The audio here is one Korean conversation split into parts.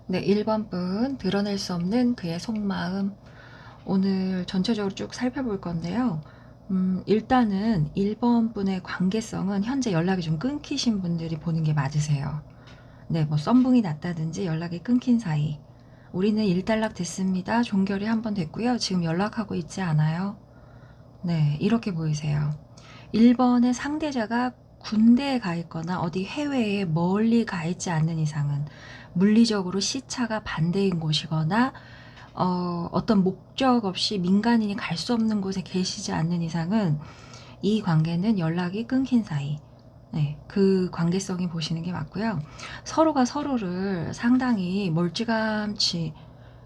네, 1번 분 드러낼 수 없는 그의 속마음. 오늘 전체적으로 쭉 살펴볼 건데요. 일단은 1번 분의 관계성은 현재 연락이 좀 끊기신 분들이 보는 게 맞으세요. 네, 뭐 썸붕이 났다든지 연락이 끊긴 사이. 우리는 일단락 됐습니다. 종결이 한 번 됐고요. 지금 연락하고 있지 않아요. 네, 이렇게 보이세요. 1번의 상대자가 군대에 가 있거나 어디 해외에 멀리 가 있지 않는 이상은, 물리적으로 시차가 반대인 곳이거나 어떤 목적 없이 민간인이 갈 수 없는 곳에 계시지 않는 이상은 이 관계는 연락이 끊긴 사이. 네, 그 관계성이 보시는 게 맞고요. 서로가 서로를 상당히 멀찌감치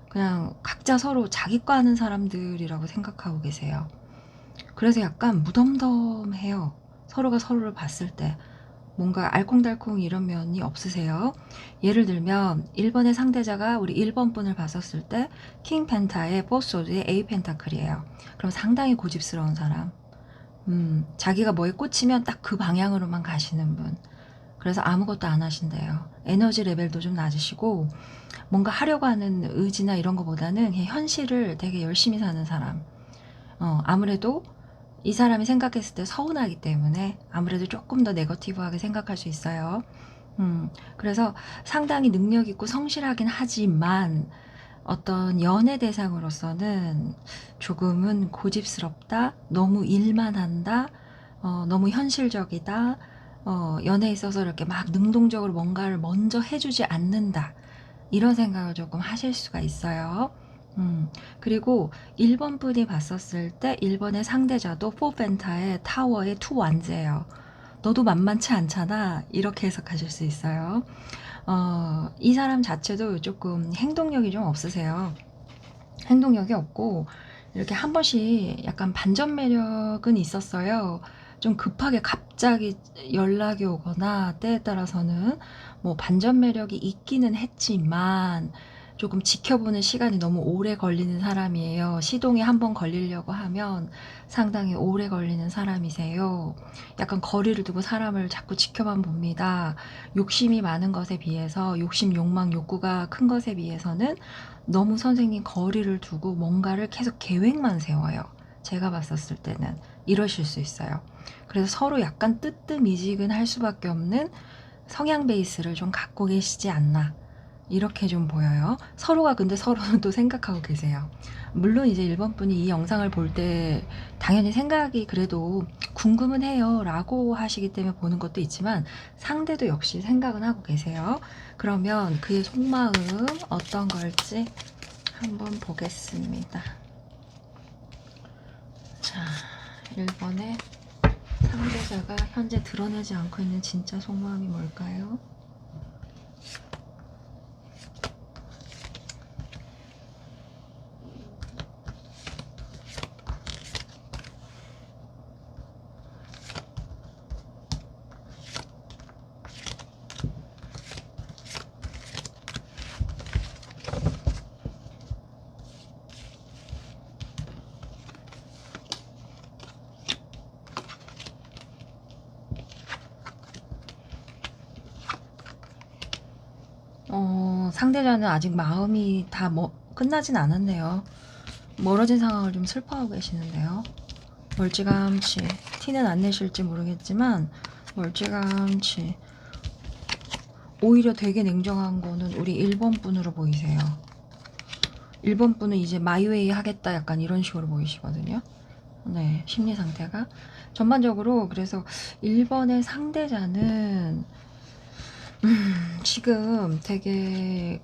그냥 각자 서로 자기 거 하는 사람들이라고 생각하고 계세요. 그래서 약간 무덤덤해요. 서로가 서로를 봤을 때 뭔가 알콩달콩 이런 면이 없으세요. 예를 들면 1번의 상대자가 우리 1번 분을 봤었을 때 킹 펜타의 포소드의 A 펜타클이에요. 그럼 상당히 고집스러운 사람. 자기가 뭐에 꽂히면 딱 그 방향으로만 가시는 분. 그래서 아무것도 안 하신대요. 에너지 레벨도 좀 낮으시고 뭔가 하려고 하는 의지나 이런 거보다는 그냥 현실을 되게 열심히 사는 사람. 아무래도 이 사람이 생각했을 때 서운하기 때문에 아무래도 조금 더 네거티브하게 생각할 수 있어요. 그래서 상당히 능력 있고 성실하긴 하지만 어떤 연애 대상으로서는 조금은 고집스럽다, 너무 일만 한다, 너무 현실적이다, 연애에 있어서 이렇게 막 능동적으로 뭔가를 먼저 해주지 않는다, 이런 생각을 조금 하실 수가 있어요. 그리고 1번 분이 봤었을 때 1번의 상대자도 포펜타의 타워의 투 완제예요. 너도 만만치 않잖아. 이렇게 해석하실 수 있어요. 이 사람 자체도 조금 행동력이 좀 없으세요. 행동력이 없고 이렇게 한 번씩 약간 반전 매력은 있었어요. 좀 급하게 갑자기 연락이 오거나 때에 따라서는 뭐 반전 매력이 있기는 했지만 조금 지켜보는 시간이 너무 오래 걸리는 사람이에요. 시동이 한 번 걸리려고 하면 상당히 오래 걸리는 사람이세요. 약간 거리를 두고 사람을 자꾸 지켜만 봅니다. 욕심이 많은 것에 비해서, 욕심, 욕망, 욕구가 큰 것에 비해서는 너무 선생님 거리를 두고 뭔가를 계속 계획만 세워요. 제가 봤었을 때는 이러실 수 있어요. 그래서 서로 약간 뜨뜻미지근할 수밖에 없는 성향 베이스를 좀 갖고 계시지 않나, 이렇게 좀 보여요. 서로가 근데 서로는 또 생각하고 계세요. 물론 이제 1번 분이 이 영상을 볼 때 당연히 생각이 그래도 궁금은 해요 라고 하시기 때문에 보는 것도 있지만 상대도 역시 생각은 하고 계세요. 그러면 그의 속마음 어떤 걸지 한번 보겠습니다. 자, 1번의 상대자가 현재 드러내지 않고 있는 진짜 속마음이 뭘까요? 상대자는 아직 마음이 다 끝나진 않았네요. 멀어진 상황을 좀 슬퍼하고 계시는데요. 멀찌감치, 티는 안 내실지 모르겠지만 멀찌감치, 오히려 되게 냉정한 거는 우리 1번 분으로 보이세요. 1번 분은 이제 마이웨이 하겠다 약간 이런 식으로 보이시거든요. 네, 심리 상태가 전반적으로. 그래서 1번의 상대자는 지금 되게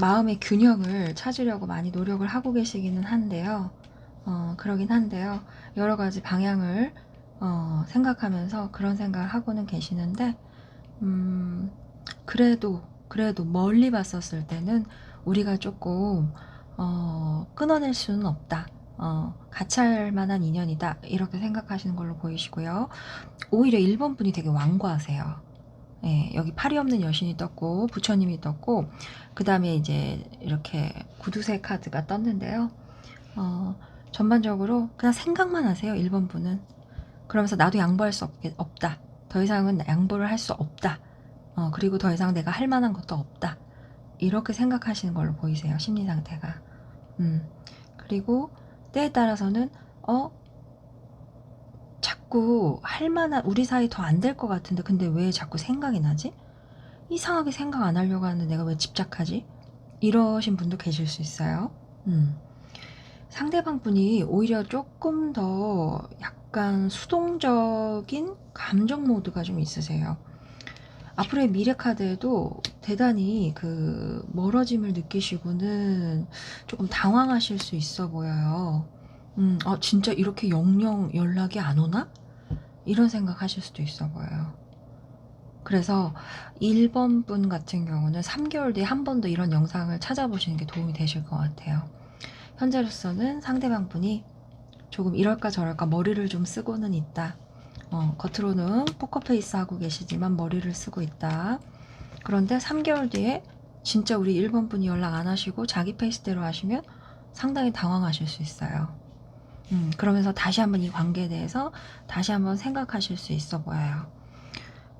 마음의 균형을 찾으려고 많이 노력을 하고 계시기는 한데요. 그러긴 한데요. 여러 가지 방향을 생각하면서 그런 생각을 하고는 계시는데, 그래도 멀리 봤었을 때는 우리가 조금 끊어낼 수는 없다. 같이 할 만한 인연이다. 이렇게 생각하시는 걸로 보이시고요. 오히려 1번 분이 되게 완고하세요. 예, 여기 팔이 없는 여신이 떴고 부처님이 떴고 그 다음에 이제 이렇게 구두쇠 카드가 떴는데요. 어, 전반적으로 그냥 생각만 하세요. 1번 분은. 그러면서 나도 양보할 수 없다. 더 이상은 양보를 할 수 없다. 그리고 더 이상 내가 할 만한 것도 없다. 이렇게 생각하시는 걸로 보이세요. 심리 상태가. 그리고 때에 따라서는 자꾸 할 만한 우리 사이 더 안 될 것 같은데 근데 왜 자꾸 생각이 나지? 이상하게 생각 안 하려고 하는데 내가 왜 집착하지? 이러신 분도 계실 수 있어요. 상대방 분이 오히려 조금 더 약간 수동적인 감정 모드가 좀 있으세요. 앞으로의 미래 카드에도 대단히 그 멀어짐을 느끼시고는 조금 당황하실 수 있어 보여요. 진짜 이렇게 영영 연락이 안 오나? 이런 생각 하실 수도 있어 보여요. 그래서 1번 분 같은 경우는 3개월 뒤에 한 번 더 이런 영상을 찾아보시는 게 도움이 되실 것 같아요. 현재로서는 상대방 분이 조금 이럴까 저럴까 머리를 좀 쓰고는 있다. 겉으로는 포커페이스 하고 계시지만 머리를 쓰고 있다. 그런데 3개월 뒤에 진짜 우리 1번 분이 연락 안 하시고 자기 페이스대로 하시면 상당히 당황하실 수 있어요. 그러면서 다시 한번 이 관계에 대해서 다시 한번 생각하실 수 있어 보여요.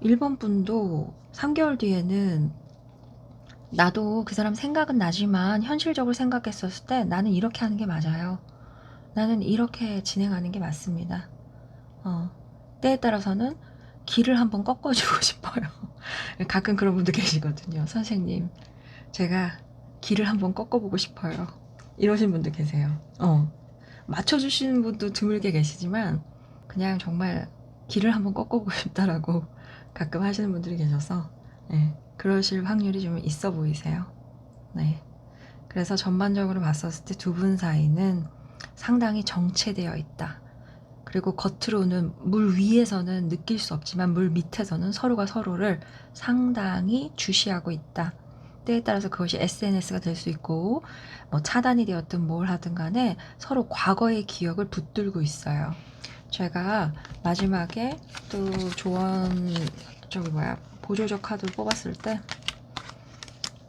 1번 분도 3개월 뒤에는 나도 그 사람 생각은 나지만 현실적으로 생각했었을 때 나는 이렇게 하는 게 맞아요. 나는 이렇게 진행하는 게 맞습니다. 때에 따라서는 길을 한번 꺾어주고 싶어요. 가끔 그런 분도 계시거든요. 선생님, 제가 길을 한번 꺾어보고 싶어요. 이러신 분도 계세요. 맞춰주시는 분도 드물게 계시지만 그냥 정말 길을 한번 꺾어보고 싶다라고 가끔 하시는 분들이 계셔서 네, 그러실 확률이 좀 있어 보이세요. 네. 그래서 전반적으로 봤었을 때 두 분 사이는 상당히 정체되어 있다. 그리고 겉으로는 물 위에서는 느낄 수 없지만 물 밑에서는 서로가 서로를 상당히 주시하고 있다. 때에 따라서 그것이 SNS가 될 수 있고 뭐 차단이 되었든 뭘 하든 간에 서로 과거의 기억을 붙들고 있어요. 제가 마지막에 또 조언 보조적 카드를 뽑았을 때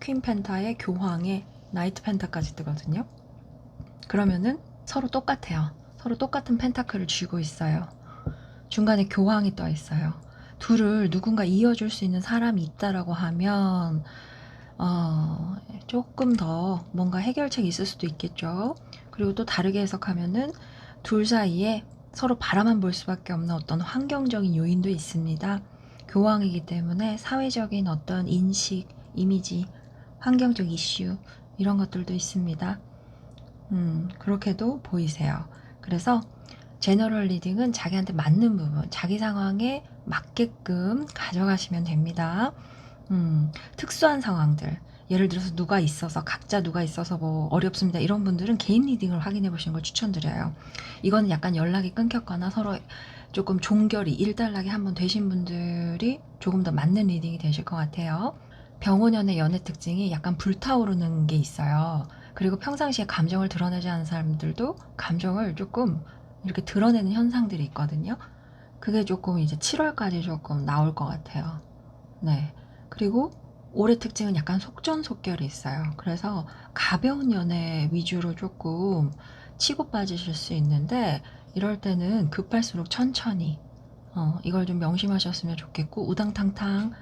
퀸 펜타의 교황의 나이트 펜타까지 뜨거든요. 그러면은 서로 똑같아요. 서로 똑같은 펜타클을 쥐고 있어요. 중간에 교황이 떠 있어요. 둘을 누군가 이어줄 수 있는 사람이 있다라고 하면 조금 더 뭔가 해결책이 있을 수도 있겠죠. 그리고 또 다르게 해석하면은 둘 사이에 서로 바라만 볼 수밖에 없는 어떤 환경적인 요인도 있습니다. 교황이기 때문에 사회적인 어떤 인식, 이미지, 환경적 이슈 이런 것들도 있습니다. 그렇게도 보이세요. 그래서 제너럴 리딩은 자기한테 맞는 부분, 자기 상황에 맞게끔 가져가시면 됩니다. 특수한 상황들, 예를 들어서 누가 있어서 각자 누가 있어서 뭐 어렵습니다. 이런 분들은 개인 리딩을 확인해 보시는 걸 추천드려요. 이거는 약간 연락이 끊겼거나 서로 조금 종결이 일단락이 한번 되신 분들이 조금 더 맞는 리딩이 되실 것 같아요. 병원연의 연애 특징이 약간 불타오르는 게 있어요. 그리고 평상시에 감정을 드러내지 않은 사람들도 감정을 조금 이렇게 드러내는 현상들이 있거든요. 그게 조금 이제 7월까지 조금 나올 것 같아요. 네. 그리고 올해 특징은 약간 속전속결이 있어요. 그래서 가벼운 연애 위주로 조금 치고 빠지실 수 있는데 이럴 때는 급할수록 천천히 이걸 좀 명심하셨으면 좋겠고 우당탕탕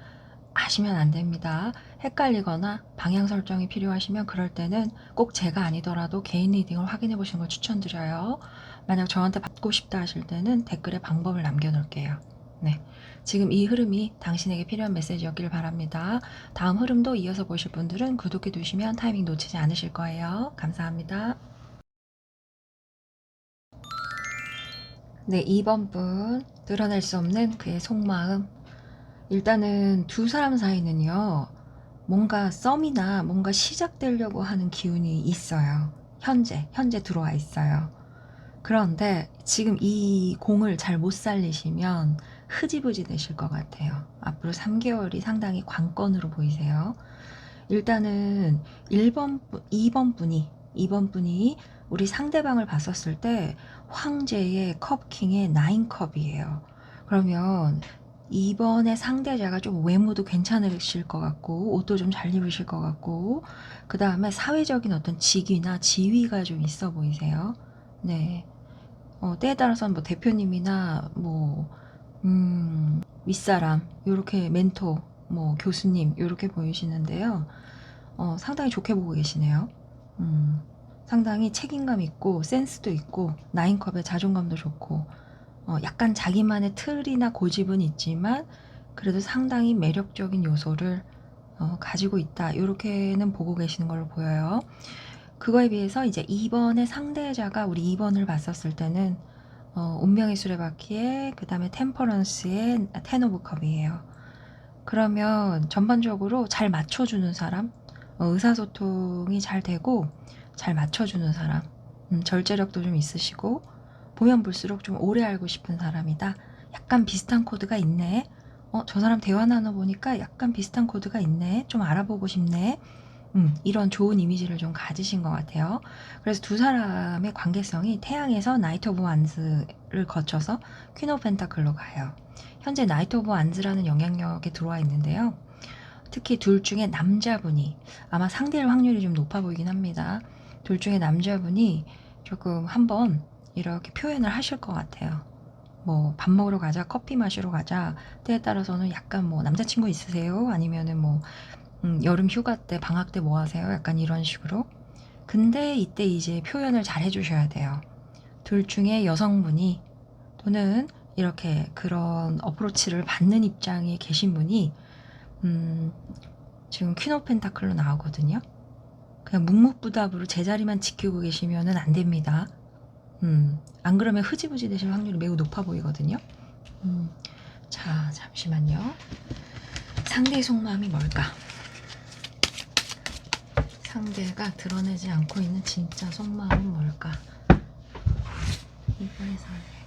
하시면 안 됩니다. 헷갈리거나 방향 설정이 필요하시면 그럴 때는 꼭 제가 아니더라도 개인 리딩을 확인해 보시는 걸 추천드려요. 만약 저한테 받고 싶다 하실 때는 댓글에 방법을 남겨놓을게요. 네. 지금 이 흐름이 당신에게 필요한 메시지였길 바랍니다. 다음 흐름도 이어서 보실 분들은 구독해 두시면 타이밍 놓치지 않으실 거예요. 감사합니다. 네, 2번 분. 드러낼 수 없는 그의 속마음. 일단은 두 사람 사이는요, 뭔가 썸이나 뭔가 시작되려고 하는 기운이 있어요. 현재 들어와 있어요. 그런데 지금 이 공을 잘 못 살리시면 흐지부지 되실 것 같아요. 앞으로 3개월이 상당히 관건으로 보이세요. 일단은 2번 분이 우리 상대방을 봤었을 때 황제의 컵킹의 9컵이에요. 그러면 이번에 상대자가 좀 외모도 괜찮으실 것 같고 옷도 좀 잘 입으실 것 같고 그 다음에 사회적인 어떤 직위나 지위가 좀 있어 보이세요. 네. 때에 따라서는 대표님이나 윗사람, 요렇게 멘토, 뭐 교수님 이렇게 보이시는데요. 상당히 좋게 보고 계시네요. 상당히 책임감 있고 센스도 있고 나인컵의 자존감도 좋고 약간 자기만의 틀이나 고집은 있지만 그래도 상당히 매력적인 요소를 가지고 있다. 이렇게는 보고 계시는 걸로 보여요. 그거에 비해서 이제 2번의 상대자가 우리 2번을 봤었을 때는 운명의 수레바퀴에 그 다음에 템퍼런스의 텐 오브 컵이에요. 그러면 전반적으로 잘 맞춰주는 사람, 의사소통이 잘 되고 잘 맞춰주는 사람, 절제력도 좀 있으시고 보면 볼수록 좀 오래 알고 싶은 사람이다. 약간 비슷한 코드가 있네. 저 사람 대화 나눠보니까 약간 비슷한 코드가 있네. 좀 알아보고 싶네. 이런 좋은 이미지를 좀 가지신 것 같아요. 그래서 두 사람의 관계성이 태양에서 나이트 오브 완즈를 거쳐서 퀸 오브 펜타클로 가요. 현재 나이트 오브 완즈라는 영향력에 들어와 있는데요. 특히 둘 중에 남자분이 아마 상대일 확률이 좀 높아 보이긴 합니다. 둘 중에 남자분이 조금 한번 이렇게 표현을 하실 것 같아요. 뭐 밥 먹으러 가자, 커피 마시러 가자, 때에 따라서는 약간 뭐 남자친구 있으세요? 아니면은 뭐 여름 휴가 때, 방학 때 뭐 하세요? 약간 이런 식으로. 근데 이때 이제 표현을 잘 해주셔야 돼요. 둘 중에 여성분이 또는 이렇게 그런 어프로치를 받는 입장에 계신 분이 지금 퀸 오브 펜타클로 나오거든요. 그냥 묵묵부답으로 제자리만 지키고 계시면 안 됩니다. 안 그러면 흐지부지 되실 확률이 매우 높아 보이거든요. 자, 잠시만요. 상대의 속마음이 뭘까? 상대가 드러내지 않고 있는 진짜 속마음은 뭘까? 이번에 상대가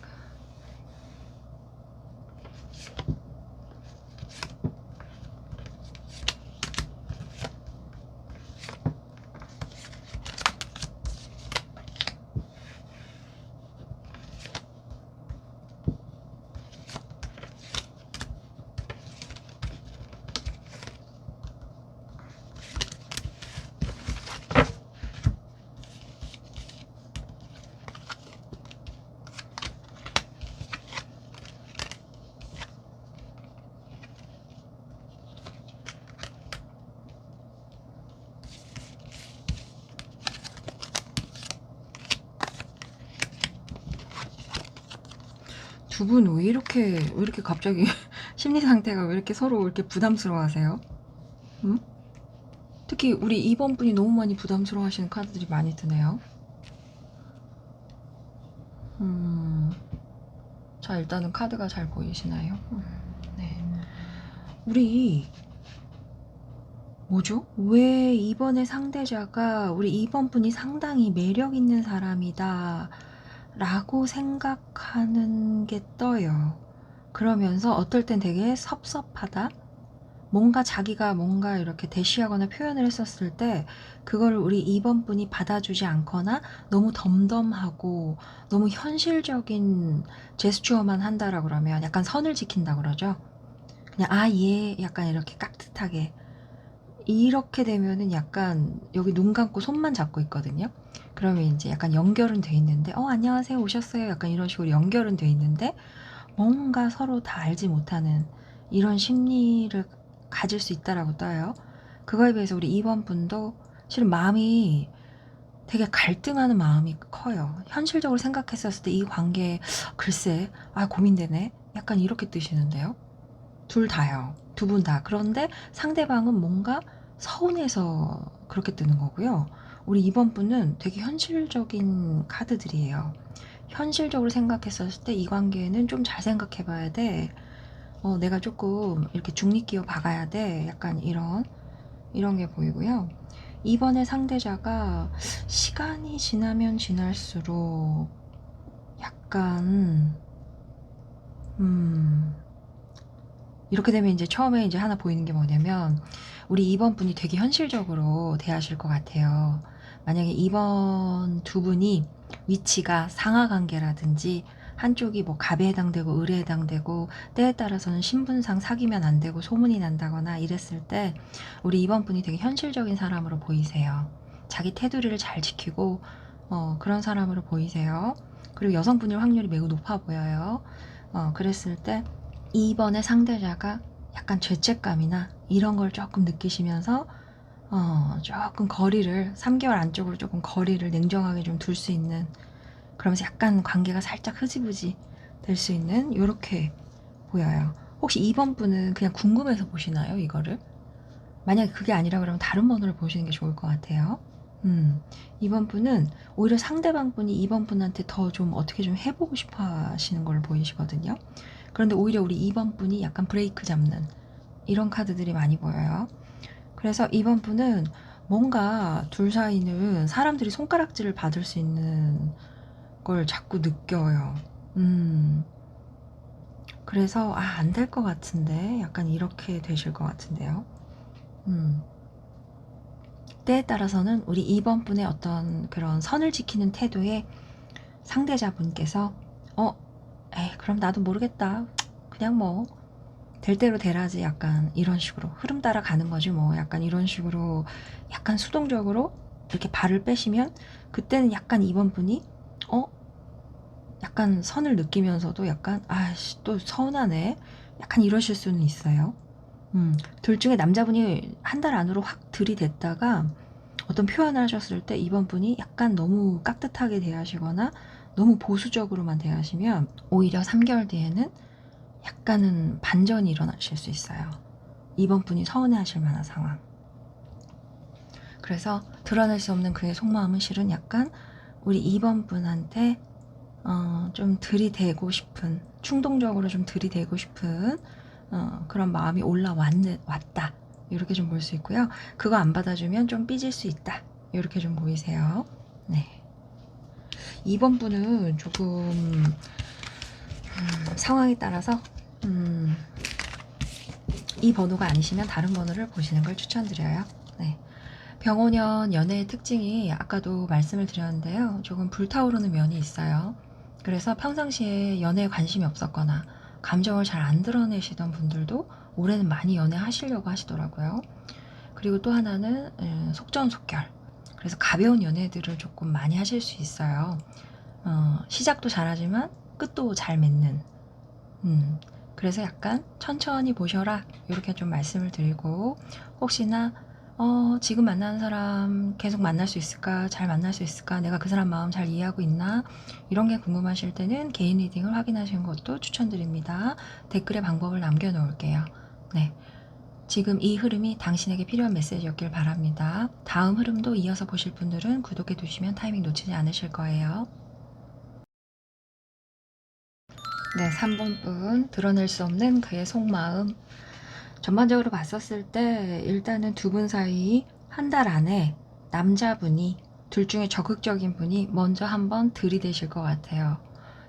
두 분 왜 이렇게 갑자기 심리 상태가 왜 이렇게 서로 이렇게 부담스러워하세요? 특히 우리 2번 분이 너무 많이 부담스러워하시는 카드들이 많이 드네요. 자, 일단은 카드가 잘 보이시나요? 네. 우리 뭐죠? 왜 이번에 상대자가 우리 2번 분이 상당히 매력 있는 사람이다 라고 생각하는 게 떠요. 그러면서 어떨 땐 되게 섭섭하다? 뭔가 자기가 뭔가 이렇게 대시하거나 표현을 했었을 때 그걸 우리 2번 분이 받아주지 않거나 너무 덤덤하고 너무 현실적인 제스처만 한다라 그러면 약간 선을 지킨다 그러죠. 그냥 예 약간 이렇게 깍듯하게 이렇게 되면은 약간 여기 눈 감고 손만 잡고 있거든요. 그러면 이제 약간 연결은 돼 있는데 안녕하세요 오셨어요 약간 이런 식으로 연결은 돼 있는데 뭔가 서로 다 알지 못하는 이런 심리를 가질 수 있다라고 떠요. 그거에 비해서 우리 2번 분도 실은 마음이 되게 갈등하는 마음이 커요. 현실적으로 생각했었을 때 이 관계 글쎄 고민되네 약간 이렇게 뜨시는데요. 둘 다요. 두 분 다. 그런데 상대방은 뭔가 서운해서 그렇게 뜨는 거고요. 우리 2번 분은 되게 현실적인 카드들이에요. 현실적으로 생각했었을 때 이 관계는 좀 잘 생각해 봐야 돼. 내가 조금 이렇게 중립기어 박아야 돼. 약간 이런 게 보이고요. 이번에 상대자가 시간이 지나면 지날수록 약간 이렇게 되면 이제 처음에 이제 하나 보이는 게 뭐냐면 우리 2번 분이 되게 현실적으로 대하실 것 같아요. 만약에 2번 두 분이 위치가 상하 관계라든지 한쪽이 뭐 갑에 해당되고 을에 해당되고 때에 따라서는 신분상 사귀면 안 되고 소문이 난다거나 이랬을 때 우리 2번 분이 되게 현실적인 사람으로 보이세요. 자기 테두리를 잘 지키고 그런 사람으로 보이세요. 그리고 여성분일 확률이 매우 높아 보여요. 그랬을 때 2번의 상대자가 약간 죄책감이나 이런 걸 조금 느끼시면서 조금 거리를 3개월 안쪽으로 조금 거리를 냉정하게 좀 둘 수 있는, 그러면서 약간 관계가 살짝 흐지부지 될 수 있는 요렇게 보여요. 혹시 2번 분은 그냥 궁금해서 보시나요, 이거를? 만약에 그게 아니라 그러면 다른 번호를 보시는 게 좋을 것 같아요. 2번 분은 오히려 상대방 분이 2번 분한테 더 좀 어떻게 좀 해보고 싶어 하시는 걸 보이시거든요. 그런데 오히려 우리 2번 분이 약간 브레이크 잡는 이런 카드들이 많이 보여요. 그래서 2번 분은 뭔가 둘 사이는 사람들이 손가락질을 받을 수 있는 걸 자꾸 느껴요. 그래서 안 될 것 같은데 약간 이렇게 되실 것 같은데요. 때에 따라서는 우리 2번 분의 어떤 그런 선을 지키는 태도에 상대자분께서 에이 그럼 나도 모르겠다, 그냥 뭐 될 대로 되라지, 약간 이런 식으로 흐름 따라 가는 거지 뭐, 약간 이런 식으로 약간 수동적으로 이렇게 발을 빼시면 그때는 약간 2번 분이 약간 선을 느끼면서도 약간 아씨 또 서운하네, 약간 이러실 수는 있어요. 둘 중에 남자분이 한 달 안으로 확 들이댔다가 어떤 표현을 하셨을 때 2번 분이 약간 너무 깍듯하게 대하시거나 너무 보수적으로만 대하시면 오히려 3개월 뒤에는 약간은 반전이 일어나실 수 있어요. 2번 분이 서운해하실 만한 상황. 그래서 드러낼 수 없는 그의 속마음은 실은 약간 우리 2번 분한테 좀 들이대고 싶은, 충동적으로 좀 들이대고 싶은 그런 마음이 왔다, 이렇게 좀 볼 수 있고요. 그거 안 받아주면 좀 삐질 수 있다, 이렇게 좀 보이세요. 네. 2번 분은 조금 상황에 따라서 이 번호가 아니시면 다른 번호를 보시는 걸 추천드려요. 네. 병원연 연애의 특징이 아까도 말씀을 드렸는데요. 조금 불타오르는 면이 있어요. 그래서 평상시에 연애에 관심이 없었거나 감정을 잘 안 드러내시던 분들도 올해는 많이 연애하시려고 하시더라고요. 그리고 또 하나는 속전속결. 그래서 가벼운 연애들을 조금 많이 하실 수 있어요. 시작도 잘하지만 끝도 잘 맺는. 그래서 약간 천천히 보셔라, 이렇게 좀 말씀을 드리고, 혹시나 지금 만나는 사람 계속 만날 수 있을까, 잘 만날 수 있을까, 내가 그 사람 마음 잘 이해하고 있나, 이런 게 궁금하실 때는 개인 리딩을 확인하시는 것도 추천드립니다. 댓글에 방법을 남겨놓을게요. 네. 지금 이 흐름이 당신에게 필요한 메시지였길 바랍니다. 다음 흐름도 이어서 보실 분들은 구독해 두시면 타이밍 놓치지 않으실 거예요. 네, 3번 분, 드러낼 수 없는 그의 속마음. 전반적으로 봤었을 때 일단은 두 분 사이 한 달 안에 남자분이, 둘 중에 적극적인 분이 먼저 한번 들이대실 것 같아요.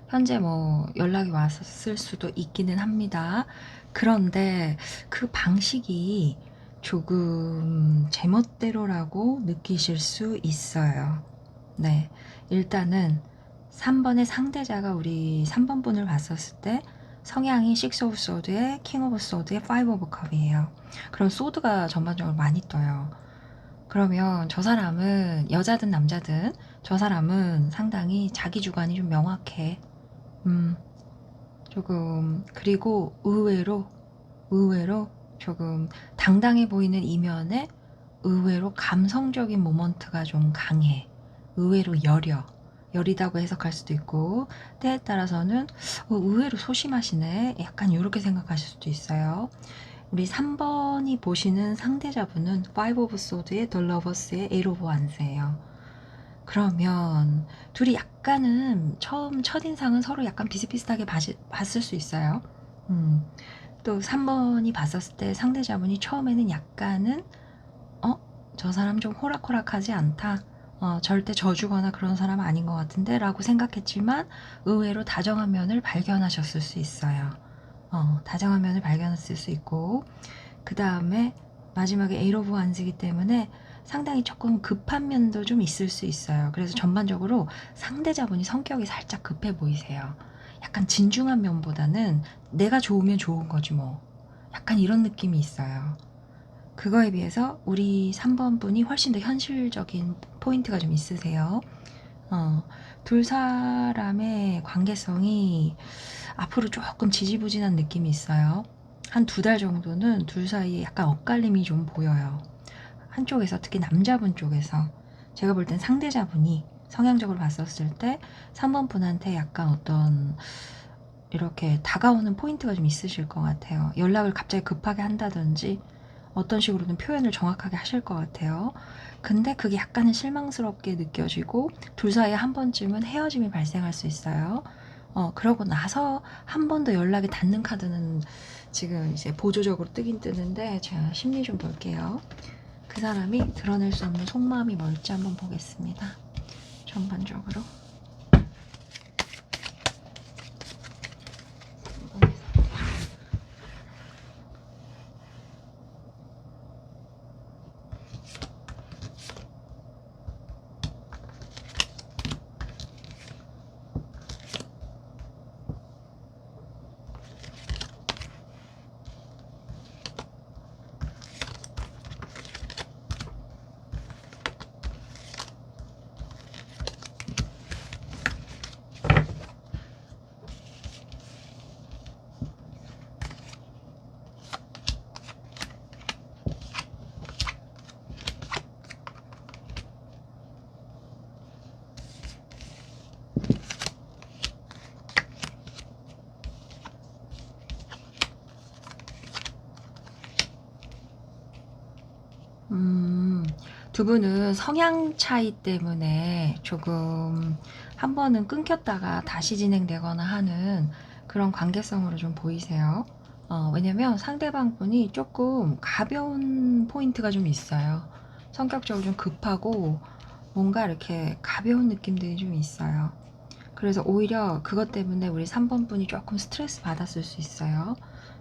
현재 뭐 연락이 왔을 수도 있기는 합니다. 그런데 그 방식이 조금 제멋대로라고 느끼실 수 있어요. 네, 일단은 3번의 상대자가 우리 3번 분을 봤었을 때 성향이 6 오브 소드에 킹 오브 소드에 5 오브 컵이에요. 그럼 소드가 전반적으로 많이 떠요. 그러면 저 사람은, 여자든 남자든 저 사람은 상당히 자기 주관이 좀 명확해. 조금, 그리고 의외로 조금 당당해 보이는 이면에 의외로 감성적인 모먼트가 좀 강해. 의외로 여리다고 해석할 수도 있고, 때에 따라서는 의외로 소심하시네, 약간 이렇게 생각하실 수도 있어요. 우리 3번이 보시는 상대자분은 5 오브 소드의 The Lovers의 8 오브 완스예요. 그러면 둘이 약간은 처음 첫인상은 서로 약간 비슷비슷하게 봤을 수 있어요. 또 3번이 봤었을 때 상대자분이 처음에는 약간은 저 사람 좀 호락호락하지 않다, 절대 져주거나 그런 사람 아닌 것 같은데 라고 생각했지만 의외로 다정한 면을 발견하셨을 수 있어요. 다정한 면을 발견했을 수 있고, 그 다음에 마지막에 에이 오브 완즈이기 때문에 상당히 조금 급한 면도 좀 있을 수 있어요. 그래서 전반적으로 상대자분이 성격이 살짝 급해 보이세요. 약간 진중한 면보다는 내가 좋으면 좋은 거지 뭐, 약간 이런 느낌이 있어요. 그거에 비해서 우리 3번 분이 훨씬 더 현실적인 포인트가 좀 있으세요. 둘 사람의 관계성이 앞으로 조금 지지부진한 느낌이 있어요. 한 2달 정도는 둘 사이에 약간 엇갈림이 좀 보여요. 한쪽에서, 특히 남자분 쪽에서 제가 볼 땐 상대자분이 성향적으로 봤었을 때 3번 분한테 약간 어떤 이렇게 다가오는 포인트가 좀 있으실 것 같아요. 연락을 갑자기 급하게 한다든지 어떤 식으로든 표현을 정확하게 하실 것 같아요. 근데 그게 약간은 실망스럽게 느껴지고 둘 사이에 한 번쯤은 헤어짐이 발생할 수 있어요. 그러고 나서 한 번 더 연락이 닿는 카드는 지금 이제 보조적으로 뜨긴 뜨는데 제가 심리 좀 볼게요. 그 사람이 드러낼 수 없는 속마음이 뭘지 한번 보겠습니다. 전반적으로. 두 분은 성향 차이 때문에 조금 한 번은 끊겼다가 다시 진행되거나 하는 그런 관계성으로 좀 보이세요. 왜냐면 상대방 분이 조금 가벼운 포인트가 좀 있어요. 성격적으로 좀 급하고 뭔가 이렇게 가벼운 느낌들이 좀 있어요. 그래서 오히려 그것 때문에 우리 3번 분이 조금 스트레스 받았을 수 있어요.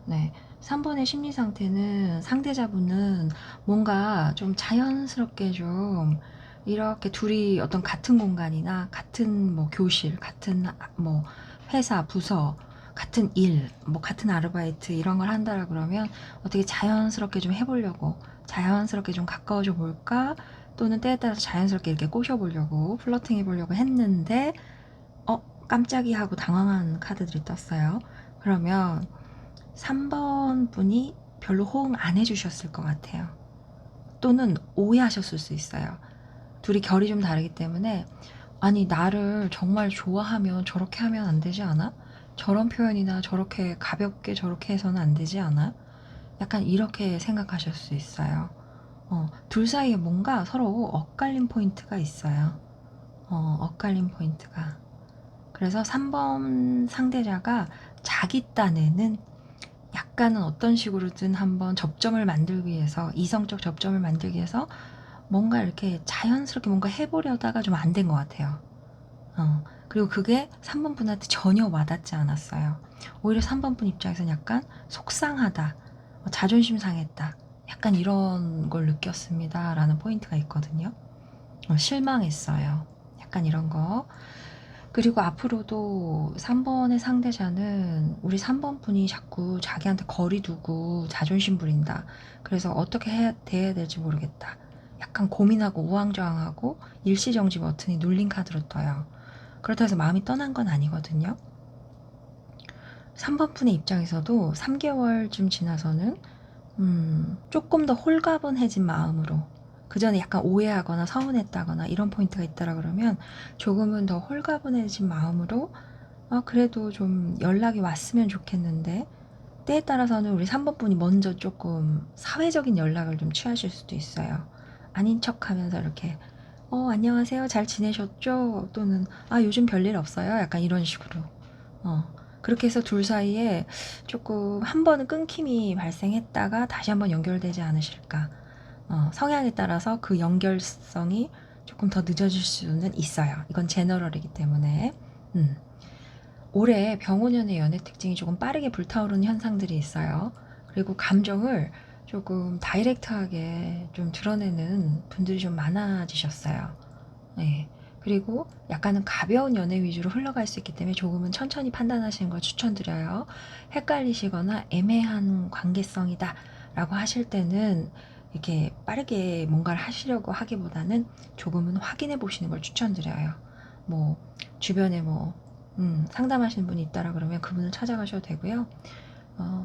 네. 3번의 심리 상태는 상대자분은 뭔가 좀 자연스럽게 좀 이렇게 둘이 어떤 같은 공간이나 같은 뭐 교실, 같은 뭐 회사, 부서, 같은 일, 뭐 같은 아르바이트 이런 걸 한다라 그러면 어떻게 자연스럽게 좀 해보려고, 자연스럽게 좀 가까워져 볼까, 또는 때에 따라서 자연스럽게 이렇게 꼬셔보려고, 플러팅 해보려고 했는데 깜짝이야 하고 당황한 카드들이 떴어요. 그러면 3번 분이 별로 호응 안 해주셨을 것 같아요. 또는 오해하셨을 수 있어요. 둘이 결이 좀 다르기 때문에 아니 나를 정말 좋아하면 저렇게 하면 안 되지 않아? 저런 표현이나 저렇게 가볍게 저렇게 해서는 안 되지 않아? 약간 이렇게 생각하실 수 있어요. 둘 사이에 뭔가 서로 엇갈린 포인트가 있어요. 엇갈린 포인트가. 그래서 3번 상대자가 자기 딴에는 약간은 어떤 식으로든 한번 접점을 만들기 위해서, 이성적 접점을 만들기 위해서 뭔가 이렇게 자연스럽게 뭔가 해보려다가 좀 안 된 것 같아요. 그리고 그게 3번 분한테 전혀 와닿지 않았어요. 오히려 3번 분 입장에서는 약간 속상하다, 자존심 상했다, 약간 이런 걸 느꼈습니다. 라는 포인트가 있거든요. 실망했어요. 약간 이런 거. 그리고 앞으로도 3번의 상대자는 우리 3번 분이 자꾸 자기한테 거리 두고 자존심 부린다. 그래서 어떻게 대해야 될지 모르겠다. 약간 고민하고 우왕좌왕하고 일시정지 버튼이 눌린 카드로 떠요. 그렇다고 해서 마음이 떠난 건 아니거든요. 3번 분의 입장에서도 3개월쯤 지나서는 조금 더 홀가분해진 마음으로, 그 전에 약간 오해하거나 서운했다거나 이런 포인트가 있다라 그러면 조금은 더 홀가분해진 마음으로 그래도 좀 연락이 왔으면 좋겠는데, 때에 따라서는 우리 3번 분이 먼저 조금 사회적인 연락을 좀 취하실 수도 있어요. 아닌 척 하면서 이렇게 안녕하세요, 잘 지내셨죠? 또는 요즘 별일 없어요? 약간 이런 식으로. 어, 그렇게 해서 둘 사이에 조금 한 번은 끊김이 발생했다가 다시 한번 연결되지 않으실까. 성향에 따라서 그 연결성이 조금 더 늦어질 수는 있어요. 이건 제너럴이기 때문에. 올해 병원연의 연애 특징이 조금 빠르게 불타오르는 현상들이 있어요. 그리고 감정을 조금 다이렉트하게 좀 드러내는 분들이 좀 많아지셨어요. 네. 그리고 약간은 가벼운 연애 위주로 흘러갈 수 있기 때문에 조금은 천천히 판단하시는 걸 추천드려요. 헷갈리시거나 애매한 관계성이다 라고 하실 때는 이렇게 빠르게 뭔가를 하시려고 하기보다는 조금은 확인해 보시는 걸 추천드려요. 뭐 주변에 뭐 상담하시는 분이 있다라 그러면 그분을 찾아가셔도 되고요.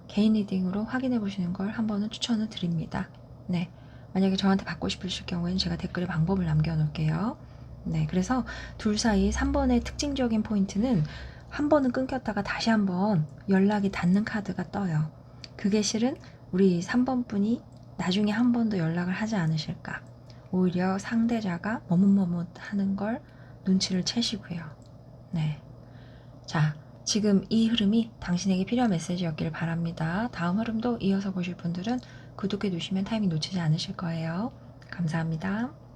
개인 리딩으로 확인해 보시는 걸 한번은 추천을 드립니다. 네. 만약에 저한테 받고 싶으실 경우에는 제가 댓글에 방법을 남겨 놓을게요. 네. 그래서 둘 사이 3번의 특징적인 포인트는 한 번은 끊겼다가 다시 한번 연락이 닿는 카드가 떠요. 그게 실은 우리 3번 분이 나중에 한 번 더 연락을 하지 않으실까. 오히려 상대자가 머뭇머뭇하는 걸 눈치를 채시고요. 네. 자, 지금 이 흐름이 당신에게 필요한 메시지였길 바랍니다. 다음 흐름도 이어서 보실 분들은 구독해 두시면 타이밍 놓치지 않으실 거예요. 감사합니다.